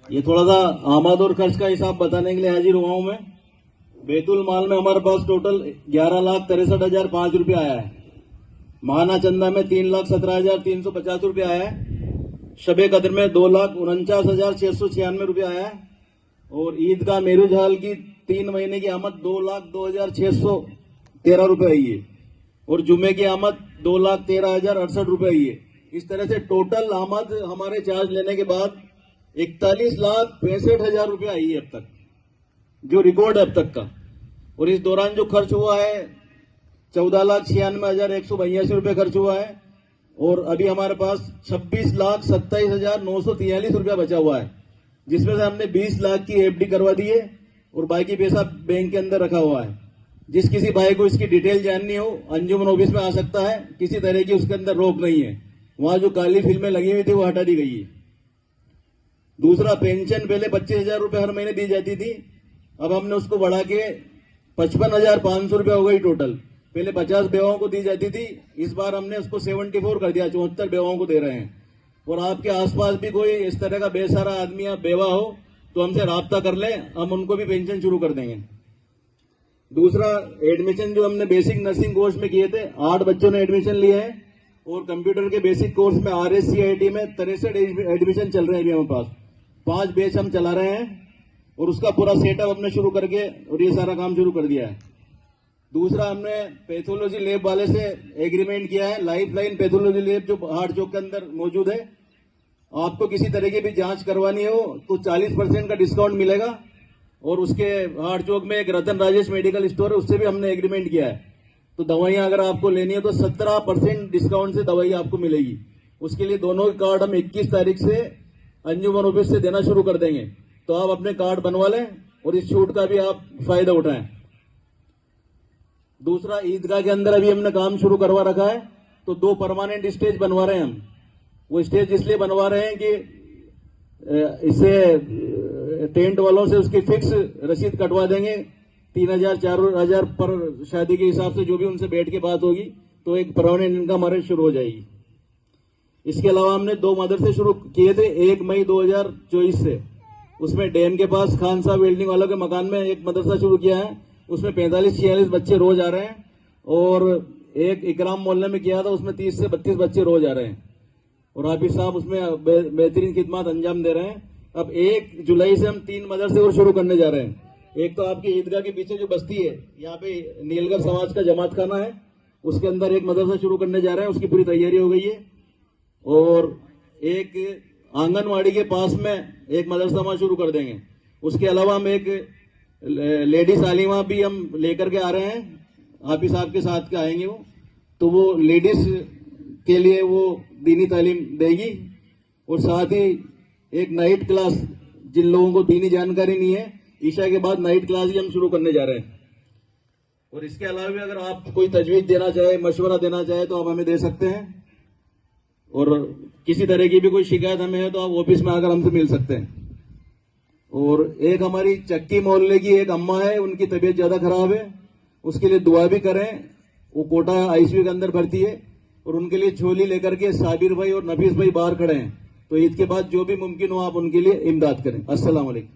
ये थोड़ा सा आमद और खर्च का हिसाब बताने के लिए हाजिर हुआ हूं मैं। बैतुल माल में हमारे पास टोटल 11,63,005 रुपया आया है। माहाना चंदा में 3,17,350 रुपया आया है। शबे कदर में 2,49,696 रुपया आया है। और ईद का मेरुज हाल की 3 महीने की आमद 2,02,613 रुपये आई है। और जुमे की आमद 2,13,068 रुपये आई है। इस तरह से टोटल आमद हमारे चार्ज लेने के बाद 41,65,000 रुपये आई है अब तक, जो रिकॉर्ड है अब तक का। और इस दौरान जो खर्च हुआ है 14,96,182 रुपये खर्च हुआ है। और अभी हमारे पास 26,27,943 रुपया बचा हुआ है, जिसमें से हमने 20 लाख की एफडी करवा दी है और बाकी पैसा बैंक के अंदर रखा हुआ है। जिस किसी भाई को इसकी डिटेल जाननी हो अंजुमन ऑफिस में आ सकता है, किसी तरह की उसके अंदर रोक नहीं है। वहां जो काली फिल्में लगी हुई थी वो हटा दी गई है। दूसरा, पेंशन पहले 25,000 रुपये हर महीने दी जाती थी, अब हमने उसको बढ़ा के 55,500 रुपया हो गई टोटल। पहले 50 बेवाओं को दी जाती थी, इस बार हमने उसको 74 कर दिया, 74 बेवाओं को दे रहे हैं। और आपके आसपास भी कोई इस तरह का बेसहारा आदमी या बेवा हो तो हमसे राब्ता कर ले, हम उनको भी पेंशन शुरू कर देंगे। दूसरा, एडमिशन जो हमने बेसिक नर्सिंग कोर्स में किए थे, 8 बच्चों ने एडमिशन लिए हैं। और कंप्यूटर के बेसिक कोर्स में RSCIT में 63 एडमिशन चल रहे हैं अभी हमारे पास। 5 बैच हम चला रहे हैं और उसका पूरा सेटअप हमने शुरू करके और ये सारा काम शुरू कर दिया है। दूसरा, हमने पैथोलॉजी लैब वाले से एग्रीमेंट किया है। लाइफलाइन पैथोलॉजी लैब जो हार्ट चौक के अंदर मौजूद है, आपको किसी तरह की भी जांच करवानी हो तो 40% का डिस्काउंट मिलेगा। और उसके हार्ट चौक में एक रतन राजेश मेडिकल स्टोर है, उससे भी हमने एग्रीमेंट किया है। तो दवाइयां अगर आपको लेनी है तो 17% डिस्काउंट से दवाई आपको मिलेगी। उसके लिए दोनों कार्ड हम 21 तारीख से अंजुमन ऑफिस से देना शुरू कर देंगे, तो आप अपने कार्ड बनवा लें और इस छूट का भी आप फायदा उठाएं। दूसरा, ईदगाह के अंदर अभी हमने काम शुरू करवा रखा है, तो 2 परमानेंट स्टेज बनवा रहे हैं हम। वो स्टेज इसलिए बनवा रहे हैं कि इससे टेंट वालों से उसकी फिक्स रसीद कटवा देंगे, 3,000 4,000 पर शादी के हिसाब से जो भी उनसे बैठ के बात होगी, तो एक परमानेंट इनकम हमारे शुरू हो जाएगी। इसके अलावा हमने 2 मदरसे शुरू किए थे 1 मई 2024 से। उसमें डैम के पास खान साहब वेल्डिंग वालों के मकान में एक मदरसा शुरू किया है, उसमें 45-46 बच्चे रोज आ रहे हैं। और एक इकराम मोहल्ले में किया था, उसमें 30 से 32 बच्चे रोज आ रहे हैं और हाफिज साहब उसमें बेहतरीन खिदमत अंजाम दे रहे हैं। अब 1 जुलाई से हम 3 मदरसे और शुरू करने जा रहे हैं। एक तो आपकी ईदगाह के पीछे जो बस्ती है, यहाँ पे नीलगर समाज का जमात खाना है, उसके अंदर एक मदरसा शुरू करने जा रहे हैं, उसकी पूरी तैयारी हो गई है। और एक आंगनवाड़ी के पास में एक मदरसा वहां शुरू कर देंगे। उसके अलावा हम एक लेडीज आलिमा भी हम लेकर के आ रहे हैं, हाफिज साहब के साथ के आएंगे वो, तो वो लेडीज के लिए वो दीनी तालीम देगी। और साथ ही एक नाइट क्लास, जिन लोगों को दीनी जानकारी नहीं है, ईशा के बाद नाइट क्लास भी हम शुरू करने जा रहे हैं। और इसके अलावा भी अगर आप कोई तजवीज देना चाहे, मशवरा देना चाहे, तो आप हमें दे सकते हैं। और किसी तरह की भी कोई शिकायत हमें है तो आप ऑफिस में आकर हमसे मिल सकते हैं। और एक हमारी चक्की मोहल्ले की एक अम्मा है, उनकी तबीयत ज्यादा खराब है, उसके लिए दुआ भी करें। वो कोटा ICU के अंदर भर्ती है और उनके लिए झोली लेकर के साबिर भाई और नफीस भाई बाहर खड़े हैं। तो ईद के बाद जो भी मुमकिन हो आप उनके लिए इमदाद करें। अस्सलाम वालेकुम।